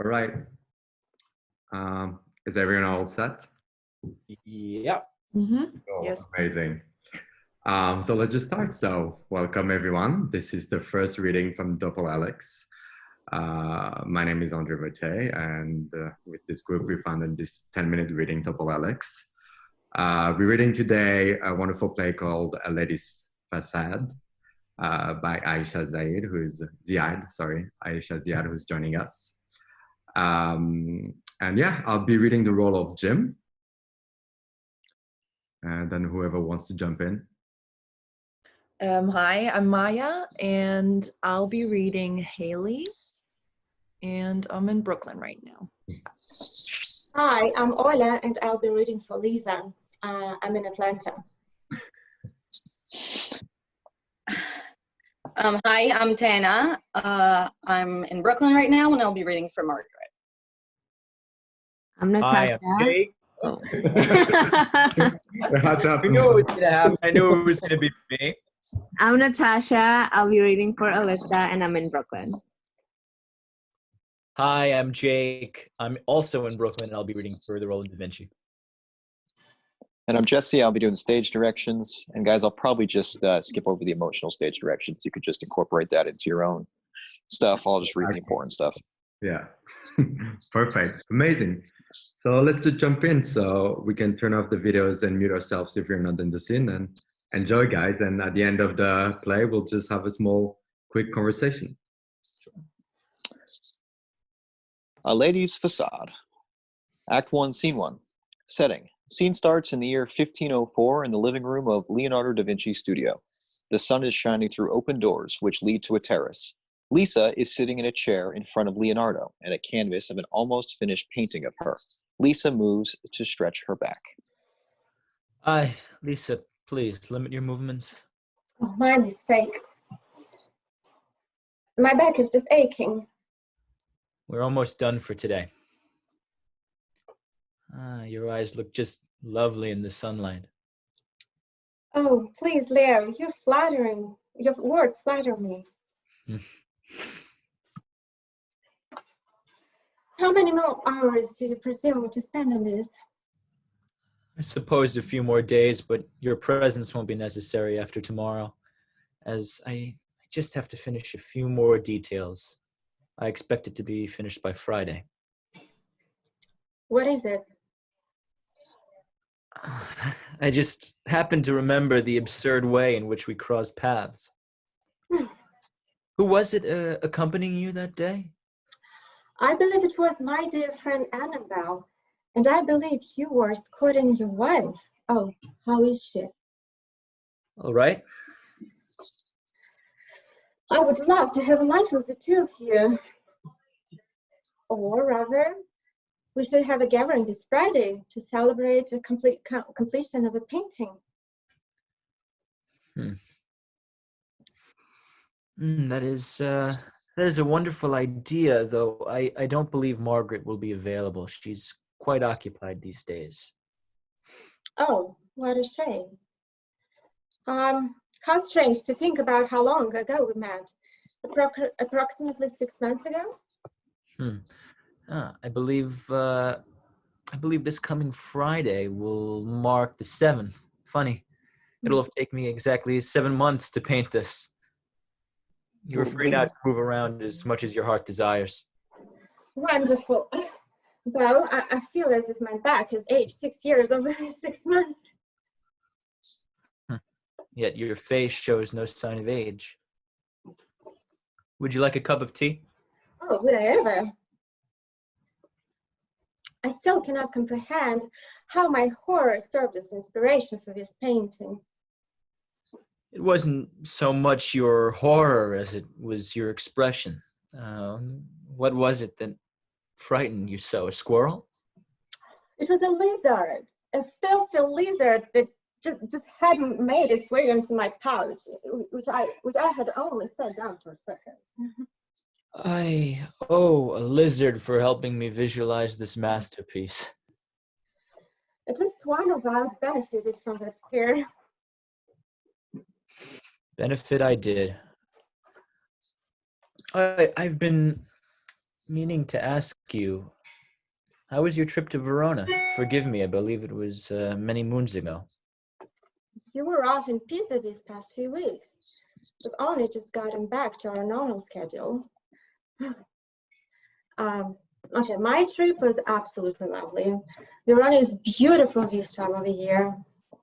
All right. Is everyone all set? Yeah. Mm-hmm. Oh, Yes. amazing. So let's just start. So welcome everyone. This is the first reading from Doppelhelix. My name is André Vauthey, and with this group we founded this 10-minute reading Doppelhelix. We're reading today a wonderful play called A Lady's Facade by AISHA ZIAD, who's joining us. And yeah, I'll be reading the role of Jim. And then whoever wants to jump in. Hi, I'm Maya, and I'll be reading Hayley, and I'm in Brooklyn right now. Hi, I'm Olya, and I'll be reading for Lisa. I'm in Atlanta. Hi, I'm Tana. I'm in Brooklyn right now, and I'll be reading for Margaret. I'm Natassha. Hi, I'm Jake. Oh. I knew it was gonna happen. I knew it was gonna be me. I'm Natassha. I'll be reading for Alyssa, and I'm in Brooklyn. Hi, I'm Jake. I'm also in Brooklyn, and I'll be reading for the role of Vinci. And I'm Jesse. I'll be doing stage directions. And guys, I'll probably just skip over the emotional stage directions. You could just incorporate that into your own stuff. I'll just read the important stuff. Yeah, perfect, amazing. So let's just jump in so we can turn off the videos and mute ourselves if you're not in the scene, and enjoy, guys. And at the end of the play, we'll just have a small, quick conversation. A Lady's Facade. Act 1, Scene 1. Setting. Scene starts in the year 1504 in the living room of Leonardo da Vinci's studio. The sun is shining through open doors, which lead to a terrace. Lisa is sitting in a chair in front of Leonardo and a canvas of an almost finished painting of her. Lisa moves to stretch her back. Lisa, please limit your movements. Oh, my mistake. My back is just aching. We're almost done for today. Your eyes look just lovely in the sunlight. Oh, please, Leo, you're flattering. Your words flatter me. How many more hours do you presume to spend on this? I suppose a few more days, but your presence won't be necessary after tomorrow, as I just have to finish a few more details. I expect it to be finished by Friday. What is it? I just happened to remember the absurd way in which we crossed paths. Who was it accompanying you that day? I believe it was my dear friend Annabelle, and I believe you were escorting your wife. Oh, how is she? All right. I would love to have a night with the two of you. Or rather, we should have a gathering this Friday to celebrate the completion of a painting. That is a wonderful idea, though I don't believe Margaret will be available. She's quite occupied these days. Oh, what a shame. How strange to think about how long ago we met. Approximately 6 months ago? I believe this coming Friday will mark the 7th. Funny. It'll have taken me exactly 7 months to paint this. You're free now to move around as much as your heart desires. Wonderful. Well, I feel as if my back has aged 6 years over 6 months. Yet your face shows no sign of age. Would you like a cup of tea? Oh, would I ever? I still cannot comprehend how my horror served as inspiration for this painting. It wasn't so much your horror as it was your expression. What was it that frightened you so? A squirrel? It was a lizard, a filthy lizard that just hadn't made its way into my pouch, which I had only set down for a second. I owe a lizard for helping me visualize this masterpiece. At least one of us benefited from that scare. Benefit I did. I've been meaning to ask you, how was your trip to Verona? Forgive me, I believe it was many moons ago. You were off in Pisa these past few weeks. We've only just gotten back to our normal schedule. Okay, my trip was absolutely lovely. Verona is beautiful this time of the year.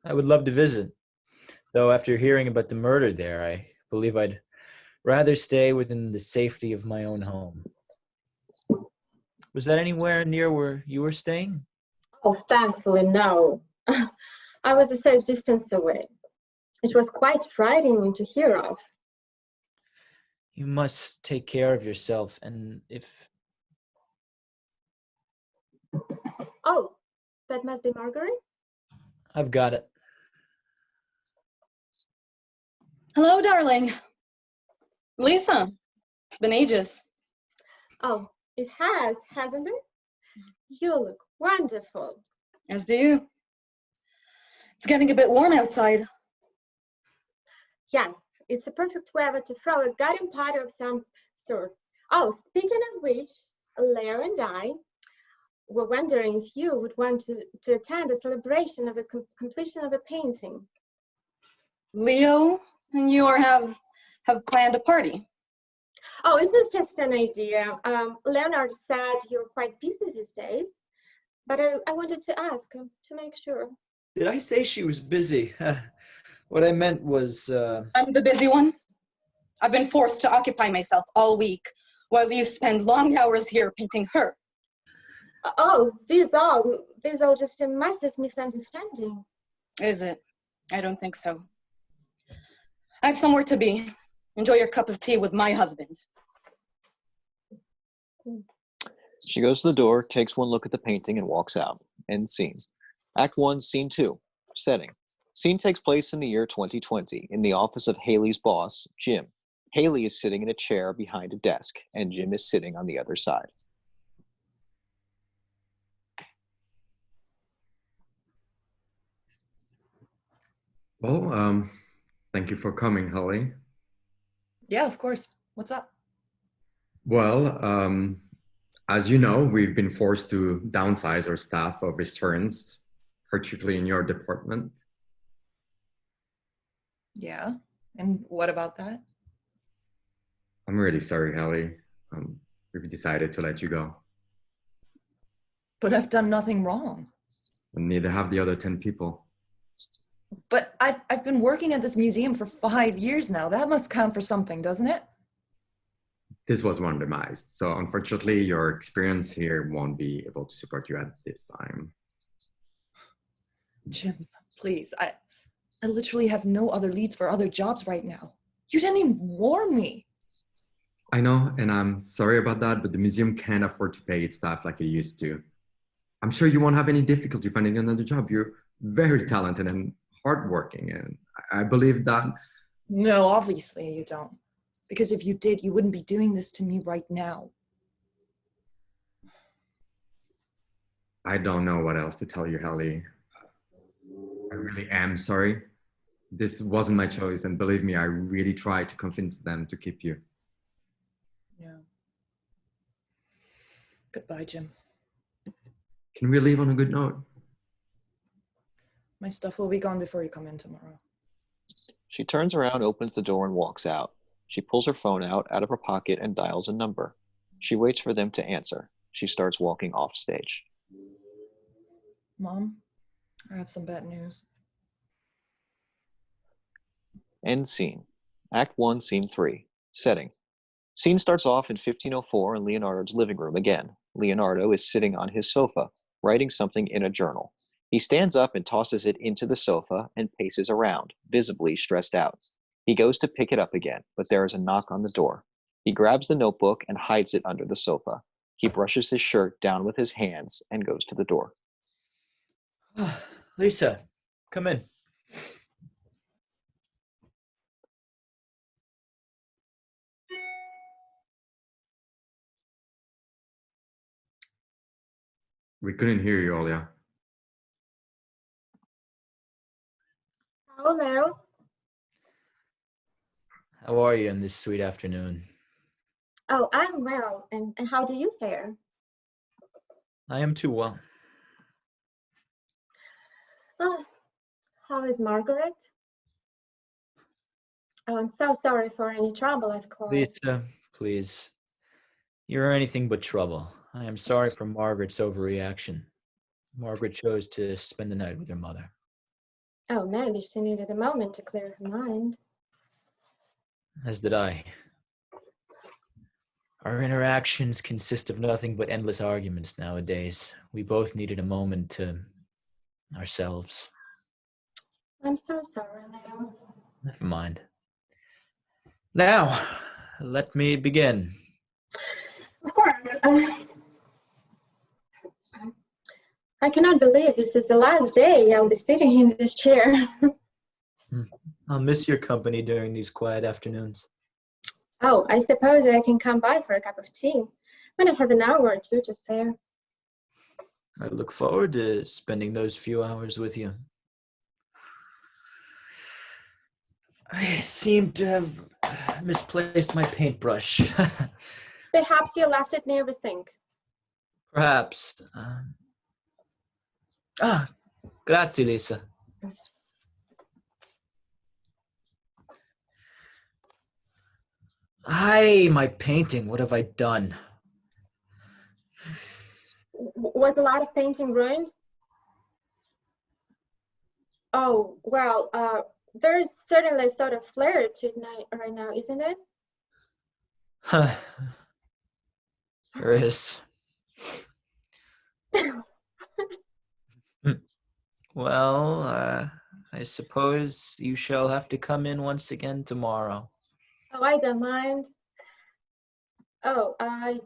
I would love to visit, though after hearing about the murder there, I believe I'd rather stay within the safety of my own home. Was that anywhere near where you were staying? Oh, thankfully, no. I was a safe distance away. It was quite frightening to hear of. You must take care of yourself, and if... Oh, that must be Margaret? I've got it. Hello, darling. Lisa, it's been ages. Oh, it has, hasn't it? You look wonderful. As do you. It's getting a bit warm outside. Yes, it's the perfect weather to throw a garden party of some sort. Oh, speaking of which, Leo and I were wondering if you would want to attend a celebration of the completion of a painting. Leo and you have planned a party. Oh, it was just an idea. Leonardo said you're quite busy these days, but I wanted to ask to make sure. Did I say she was busy? What I meant was... I'm the busy one. I've been forced to occupy myself all week while you spend long hours here painting her. Oh, these all just a massive misunderstanding. Is it? I don't think so. I have somewhere to be. Enjoy your cup of tea with my husband. She goes to the door, takes one look at the painting, and walks out. End scene. Act 1, Scene 2. Setting. Scene takes place in the year 2020, in the office of Hayley's boss, Jim. Hayley is sitting in a chair behind a desk, and Jim is sitting on the other side. Well, thank you for coming, Hayley. Yeah, of course. What's up? Well, as you know, we've been forced to downsize our staff of returns, particularly in your department. Yeah. And what about that? I'm really sorry, Hayley. We've decided to let you go. But I've done nothing wrong. And neither have the other 10 people. But I've been working at this museum for 5 years now. That must count for something, doesn't it? This was randomized, so unfortunately your experience here won't be able to support you at this time. Jim, please. I literally have no other leads for other jobs right now. You didn't even warn me. I know, and I'm sorry about that, but the museum can't afford to pay its staff like it used to. I'm sure you won't have any difficulty finding another job. You're very talented and hardworking, and I believe that... No, obviously you don't. Because if you did, you wouldn't be doing this to me right now. I don't know what else to tell you, Hayley. I really am sorry. This wasn't my choice, and believe me, I really tried to convince them to keep you. Yeah. Goodbye, Jim. Can we leave on a good note? My stuff will be gone before you come in tomorrow. She turns around, opens the door, and walks out. She pulls her phone out of her pocket and dials a number. She waits for them to answer. She starts walking off stage. Mom, I have some bad news. End scene. Act 1, Scene 3. Setting. Scene starts off in 1504 in Leonardo's living room again. Leonardo is sitting on his sofa, writing something in a journal. He stands up and tosses it into the sofa and paces around, visibly stressed out. He goes to pick it up again, but there is a knock on the door. He grabs the notebook and hides it under the sofa. He brushes his shirt down with his hands and goes to the door. Lisa, come in. We couldn't hear you, Olya. Hello. How are you on this sweet afternoon? Oh, I'm well. And how do you fare? I am too well. Oh, how is Margaret? Oh, I'm so sorry for any trouble I've caused. Lisa, please. You're anything but trouble. I am sorry for Margaret's overreaction. Margaret chose to spend the night with her mother. Oh, maybe she needed a moment to clear her mind. As did I. Our interactions consist of nothing but endless arguments nowadays. We both needed a moment to ourselves. I'm so sorry, Leo. Never mind. Now, let me begin. Of course. I cannot believe this is the last day I'll be sitting in this chair. I'll miss your company during these quiet afternoons. Oh, I suppose I can come by for a cup of tea when I have an hour or two to spare. I look forward to spending those few hours with you. I seem to have misplaced my paintbrush. Perhaps you left it near the sink. Perhaps. Grazie, Lisa. Hi, my painting. What have I done? Was a lot of painting ruined? Oh, well, there's certainly a sort of flair to it right now, isn't it? There is. Well, I suppose you shall have to come in once again tomorrow. Oh, I don't mind. Oh, I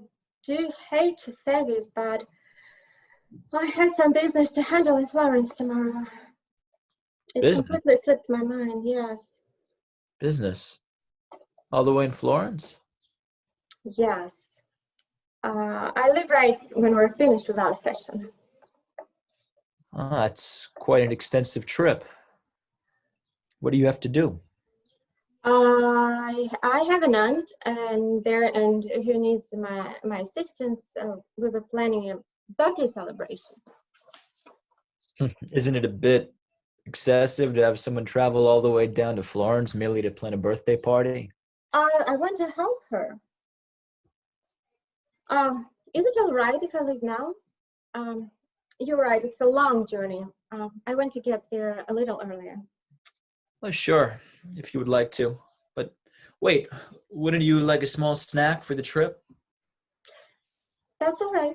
do hate to say this, but I have some business to handle in Florence tomorrow. It Business? completely slipped my mind, yes. Business? All the way in Florence? Yes. I leave right when we're finished with our session. That's quite an extensive trip. What do you have to do? I have an aunt and who needs my assistance. We were planning a birthday celebration. Isn't it a bit excessive to have someone travel all the way down to Florence merely to plan a birthday party? I want to help her. Is it all right if I leave now? You're right, it's a long journey. I want to get there a little earlier. Well, sure, if you would like to. But wait, wouldn't you like a small snack for the trip? That's all right.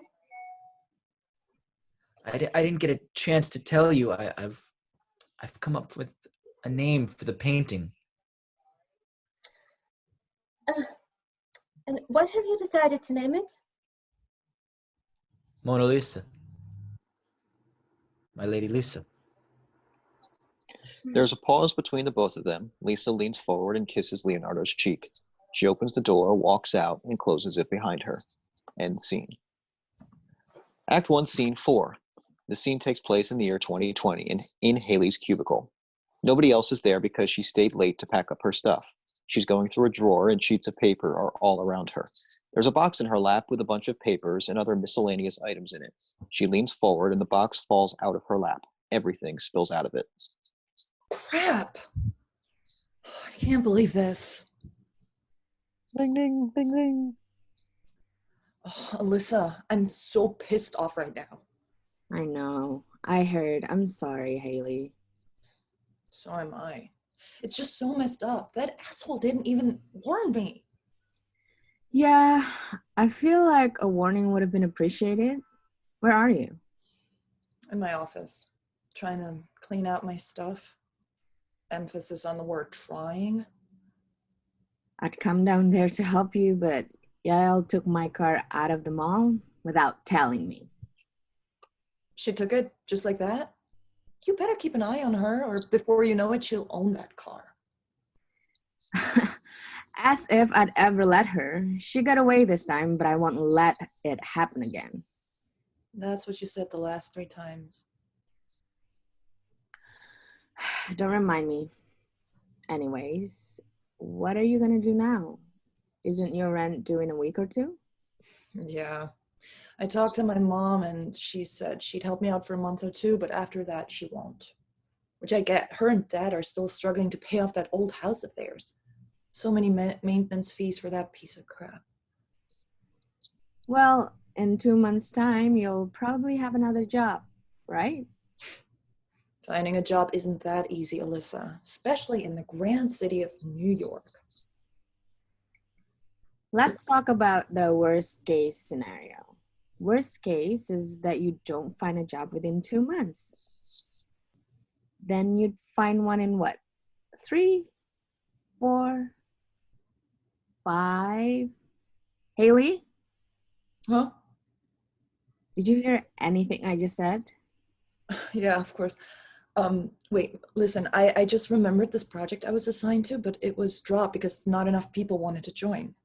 I didn't get a chance to tell you. I've come up with a name for the painting. And what have you decided to name it? Mona Lisa. My Lady Lisa. There's a pause between the both of them. Lisa leans forward and kisses Leonardo's cheek. She opens the door, walks out, and closes it behind her. End scene. Act 1, Scene 4. The scene takes place in the year 2020 in Hayley's cubicle. Nobody else is there because she stayed late to pack up her stuff. She's going through a drawer and sheets of paper are all around her. There's a box in her lap with a bunch of papers and other miscellaneous items in it. She leans forward and the box falls out of her lap. Everything spills out of it. Crap. I can't believe this. Ding, ding, ding, ding. Oh, Alyssa, I'm so pissed off right now. I know. I heard. I'm sorry, Hayley. So am I. It's just so messed up. That asshole didn't even warn me. Yeah, I feel like a warning would have been appreciated. Where are you? In my office, trying to clean out my stuff. Emphasis on the word trying. I'd come down there to help you, but Yael took my car out of the mall without telling me. She took it just like that? You better keep an eye on her, or before you know it, she'll own that car. As if I'd ever let her. She got away this time, but I won't let it happen again. That's what you said the last 3 times. Don't remind me. Anyways, what are you gonna do now? Isn't your rent due in a week or two? Yeah. I talked to my mom and she said she'd help me out for a month or two, but after that she won't. Which I get. Her and Dad are still struggling to pay off that old house of theirs. So many maintenance fees for that piece of crap. Well, in 2 months' time, you'll probably have another job, right? Finding a job isn't that easy, Alyssa, especially in the grand city of New York. Let's talk about the worst case scenario. Worst case is that you don't find a job within 2 months. Then you'd find one in what? 3, 4, 5? Hayley? Huh? Did you hear anything I just said? Yeah, of course. Wait, listen, I just remembered this project I was assigned to, but it was dropped because not enough people wanted to join.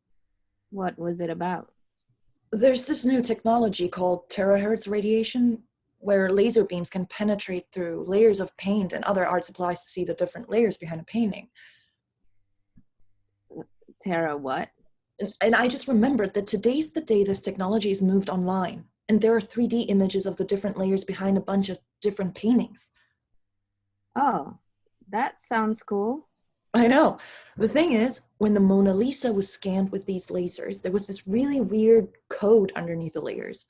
What was it about? There's this new technology called terahertz radiation, where laser beams can penetrate through layers of paint and other art supplies to see the different layers behind a painting. Tara what? And I just remembered that today's the day this technology is moved online, and there are 3D images of the different layers behind a bunch of different paintings. Oh, that sounds cool. I know. The thing is, when the Mona Lisa was scanned with these lasers, there was this really weird code underneath the layers.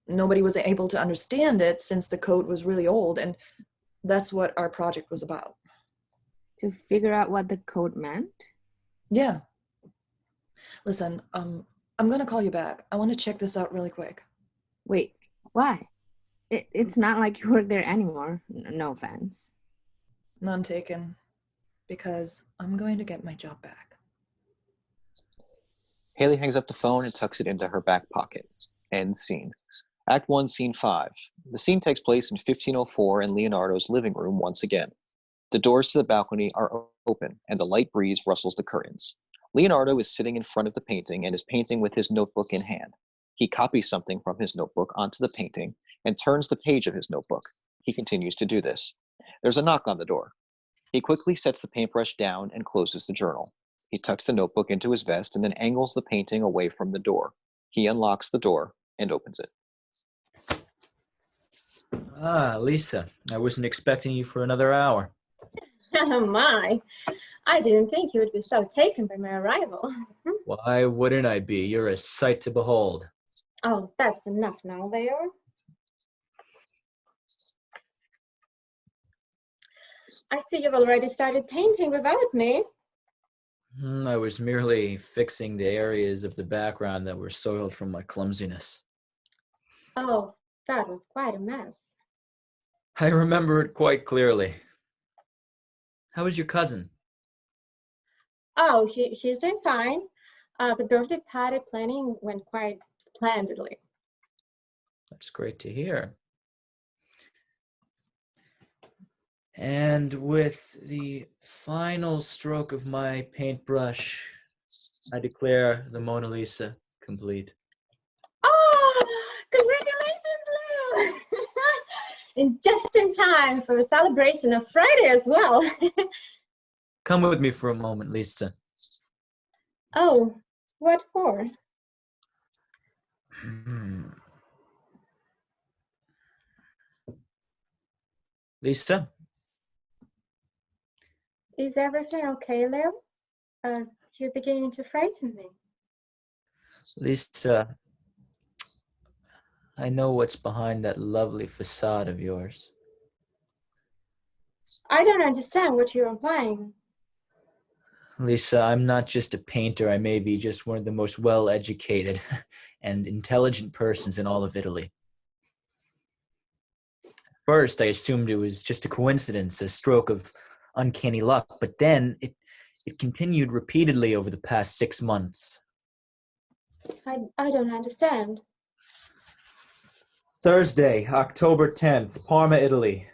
Nobody was able to understand it since the code was really old, and that's what our project was about. To figure out what the code meant? Yeah. Listen, I'm gonna call you back. I want to check this out really quick. Wait, why? It's not like you work there anymore. No offense. None taken. Because I'm going to get my job back. Hayley hangs up the phone and tucks it into her back pocket. End scene. Act 1, Scene 5. The scene takes place in 1504 in Leonardo's living room once again. The doors to the balcony are open, and a light breeze rustles the curtains. Leonardo is sitting in front of the painting and is painting with his notebook in hand. He copies something from his notebook onto the painting and turns the page of his notebook. He continues to do this. There's a knock on the door. He quickly sets the paintbrush down and closes the journal. He tucks the notebook into his vest and then angles the painting away from the door. He unlocks the door and opens it. Ah, Lisa, I wasn't expecting you for another hour. Oh my, I didn't think you would be so taken by my arrival. Why wouldn't I be? You're a sight to behold. Oh, that's enough now, Leo. I see you've already started painting without me. I was merely fixing the areas of the background that were soiled from my clumsiness. Oh, that was quite a mess. I remember it quite clearly. How is your cousin? Oh, he's doing fine. The birthday party planning went quite splendidly. That's great to hear. And with the final stroke of my paintbrush, I declare the Mona Lisa complete. Oh, congratulations, Leo! And just in time for the celebration of Friday as well. Come with me for a moment, Lisa. Oh, what for? Lisa? Is everything okay, Leo? You're beginning to frighten me. Lisa, I know what's behind that lovely facade of yours. I don't understand what you're implying. Lisa, I'm not just a painter. I may be just one of the most well-educated and intelligent persons in all of Italy. First, I assumed it was just a coincidence, a stroke of uncanny luck, but then it continued repeatedly over the past 6 months. I don't understand. Thursday, October 10th, Parma, Italy.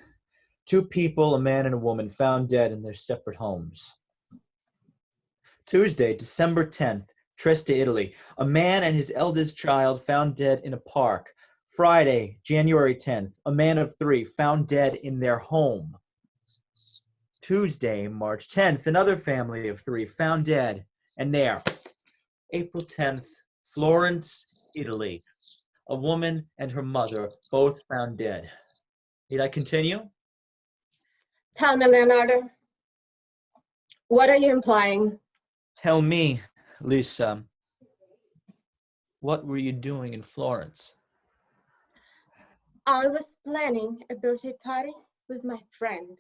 2 people, a man and a woman, found dead in their separate homes. Tuesday, December 10th, Trieste, Italy. A man and his eldest child found dead in a park. Friday, January 10th, a man of 3 found dead in their home. Tuesday, March 10th, another family of 3 found dead, and there, April 10th, Florence, Italy. A woman and her mother both found dead. Need I continue? Tell me, Leonardo, what are you implying? Tell me, Lisa, what were you doing in Florence? I was planning a birthday party with my friend.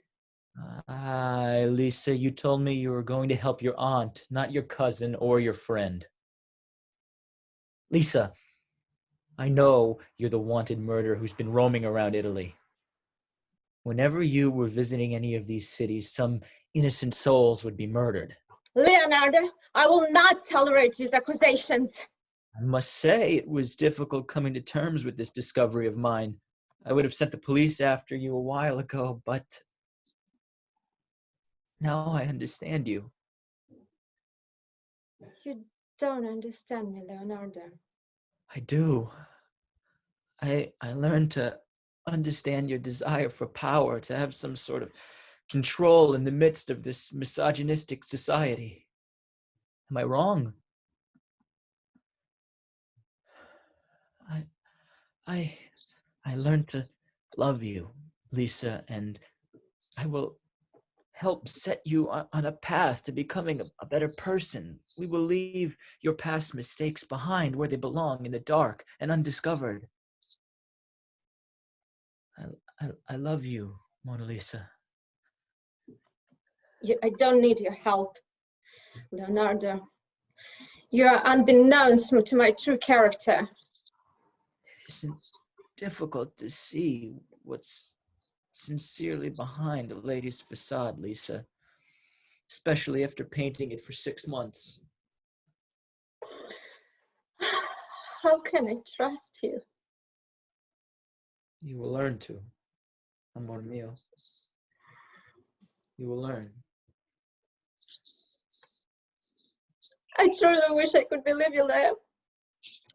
Lisa, you told me you were going to help your aunt, not your cousin or your friend. Lisa, I know you're the wanted murderer who's been roaming around Italy. Whenever you were visiting any of these cities, some innocent souls would be murdered. Leonardo, I will not tolerate these accusations. I must say it was difficult coming to terms with this discovery of mine. I would have sent the police after you a while ago, but now I understand you. You don't understand me, Leonardo. I do. I learned to understand your desire for power, to have some sort of control in the midst of this misogynistic society. Am I wrong? I learned to love you, Lisa, and I will help set you on a path to becoming a better person. We will leave your past mistakes behind where they belong, in the dark and undiscovered. I love you, Mona Lisa. I don't need your help, Leonardo. You're unbeknownst to my true character. It isn't difficult to see what's sincerely behind a lady's facade, Lisa, especially after painting it for 6 months. How can I trust you? You will learn to, amor mio. You will learn. I truly wish I could believe you, Leo.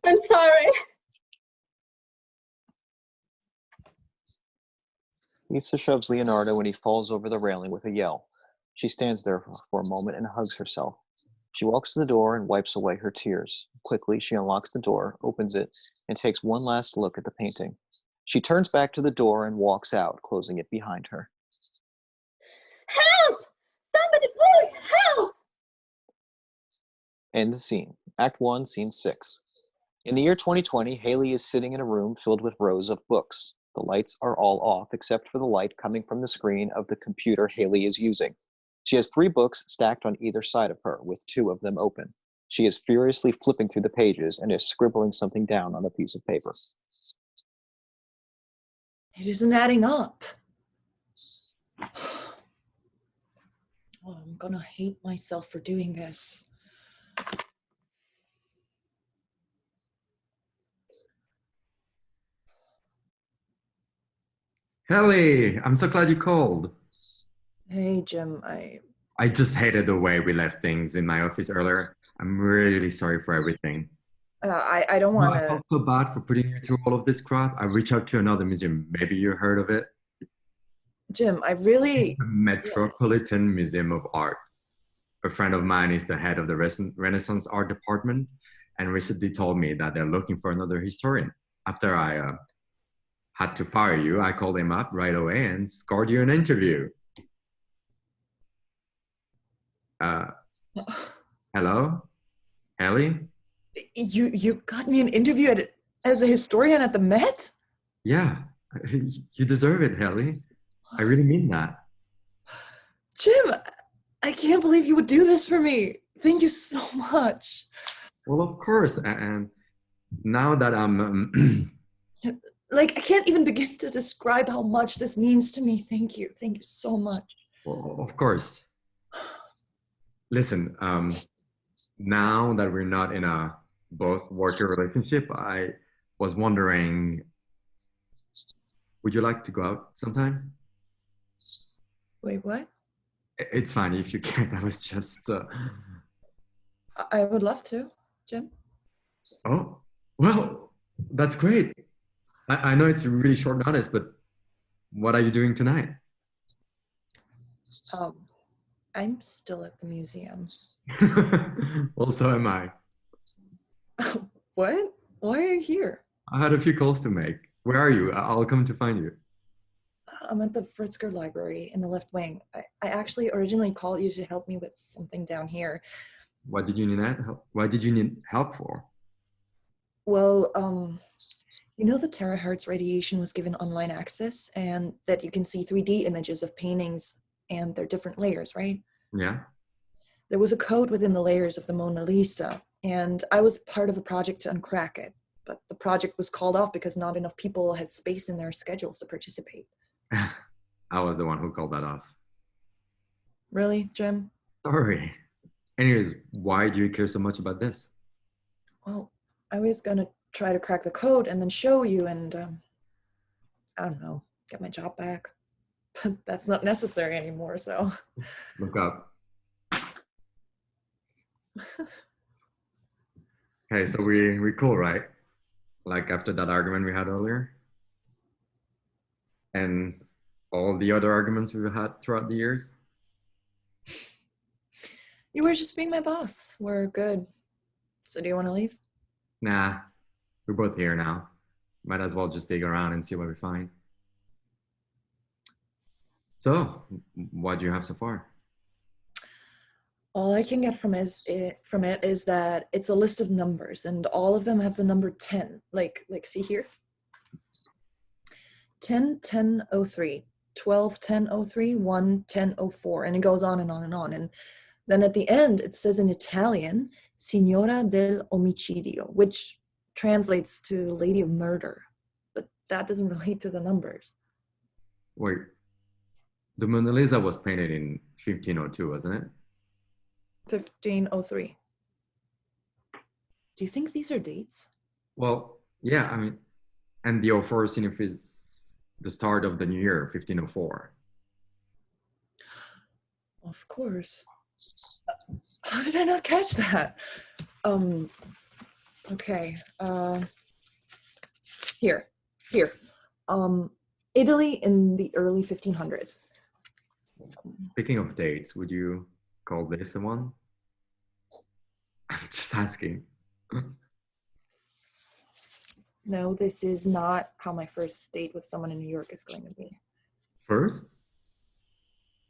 I'm sorry. Lisa shoves Leonardo and he falls over the railing with a yell. She stands there for a moment and hugs herself. She walks to the door and wipes away her tears. Quickly, she unlocks the door, opens it, and takes one last look at the painting. She turns back to the door and walks out, closing it behind her. Help! Somebody please help! End scene. Act 1, Scene 6. In the year 2020, Hayley is sitting in a room filled with rows of books. The lights are all off except for the light coming from the screen of the computer Hayley is using. She has 3 books stacked on either side of her, with 2 of them open. She is furiously flipping through the pages and is scribbling something down on a piece of paper. It isn't adding up. Oh, I'm gonna hate myself for doing this. Hayley, I'm so glad you called. Hey, Jim, I just hated the way we left things in my office earlier. I'm really sorry for everything. I don't No, want I to. felt so bad for putting you through all of this crap. I reached out to another museum. Maybe you heard of it. Jim, I really. The Metropolitan Museum of Art. A friend of mine is the head of the Renaissance art department and recently told me that they're looking for another historian. After I had to fire you, I called him up right away and scored you an interview. Hello? Hayley? You got me an interview as a historian at the Met? Yeah, you deserve it, Hayley. I really mean that. Jim, I can't believe you would do this for me. Thank you so much. Well, of course. And now that I'm... I can't even begin to describe how much this means to me. Thank you. Thank you so much. Well, of course. Listen, now that we're not in a both worker relationship, I was wondering, would you like to go out sometime? Wait, what? It's fine if you can't. I was just... I would love to, Jim. Oh, well, that's great. I know it's really short notice, but what are you doing tonight? I'm still at the museum. Well, so am I. What? Why are you here? I had a few calls to make. Where are you? I'll come to find you. I'm at the Fritzker Library in the left wing. I actually originally called you to help me with something down here. What did you need help? What did you need help for? Well, you know the terahertz radiation was given online access and that you can see 3D images of paintings and their different layers, right? Yeah. There was a code within the layers of the Mona Lisa, and I was part of a project to uncrack it. But the project was called off because not enough people had space in their schedules to participate. I was the one who called that off. Really, Jim? Sorry. Anyways, why do you care so much about this? Well, I was gonna try to crack the code and then show you and, I don't know, get my job back. But that's not necessary anymore, so. Look up. Okay, so we cool, right? Like after that argument we had earlier? And all the other arguments we've had throughout the years? You were just being my boss. We're good. So do you want to leave? Nah, we're both here now. Might as well just dig around and see what we find. So, what do you have so far? All I can get from it is that it's a list of numbers, and all of them have the number 10. Like see here? 10, 10, 03, 12, 10, 03, 1, 10, 04, and it goes on and on and on. And then at the end, it says in Italian, Signora del Omicidio, which translates to Lady of Murder. But that doesn't relate to the numbers. Wait, the Mona Lisa was painted in 1502, wasn't it? 1503. Do you think these are dates? Well, yeah, I mean, and the 04 signifies the start of the new year, 1504. Of course. How did I not catch that? Okay. Here. Italy in the early 1500s. Speaking of dates, would you call this the one? I'm just asking. No, this is not how my first date with someone in New York is going to be. First?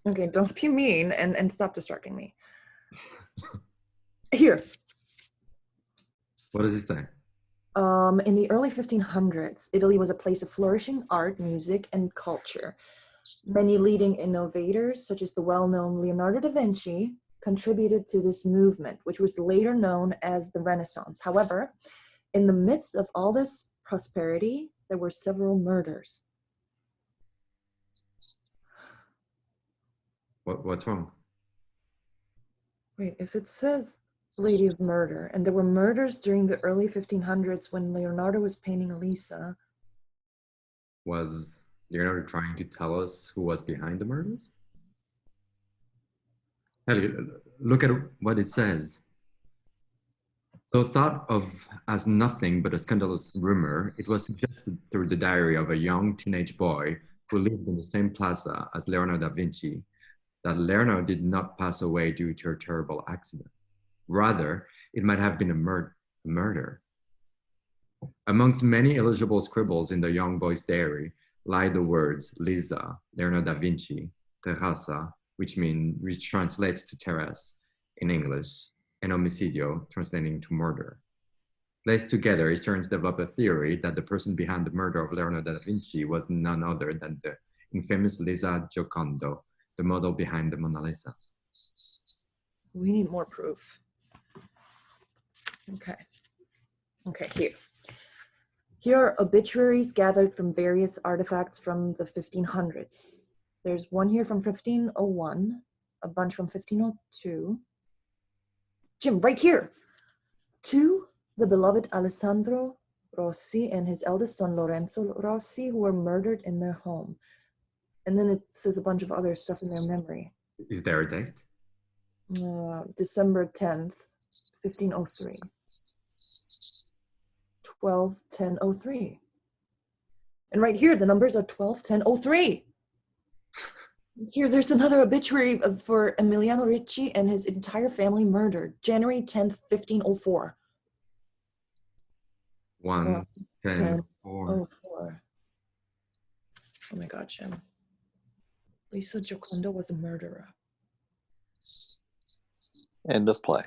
Okay, don't be mean and stop distracting me. Here. What does it say? In the early 1500s, Italy was a place of flourishing art, music, and culture. Many leading innovators, such as the well-known Leonardo da Vinci, contributed to this movement, which was later known as the Renaissance. However, in the midst of all this prosperity, there were several murders. What's wrong? Wait, if it says Lady of Murder, and there were murders during the early 1500s when Leonardo was painting Alyssa. Was Leonardo trying to tell us who was behind the murders? Hey, look at what it says. Though thought of as nothing but a scandalous rumor, it was suggested through the diary of a young teenage boy who lived in the same plaza as Leonardo da Vinci that Leonardo did not pass away due to a terrible accident. Rather, it might have been a murder. Amongst many illegible scribbles in the young boy's diary lie the words Lisa, Leonardo da Vinci, Terrassa, which translates to terrace in English, and homicidio, translating to murder. Placed together, historians develop a theory that the person behind the murder of Leonardo da Vinci was none other than the infamous Lisa Giocondo, the model behind the Mona Lisa. We need more proof. Okay, here. Here are obituaries gathered from various artifacts from the 1500s. There's one here from 1501, a bunch from 1502. Jim, right here. To the beloved Alessandro Rossi and his eldest son Lorenzo Rossi, who were murdered in their home. And then it says a bunch of other stuff in their memory. Is there a date? December 10th, 1503. 12-10-03. And right here, the numbers are 12-10-03. Here, there's another obituary for Emiliano Ricci and his entire family murdered, January 10th, 1504. 1, 10, 10, 4. Oh, 4. Oh my God, Jim. Lisa Giocondo was a murderer. End of play.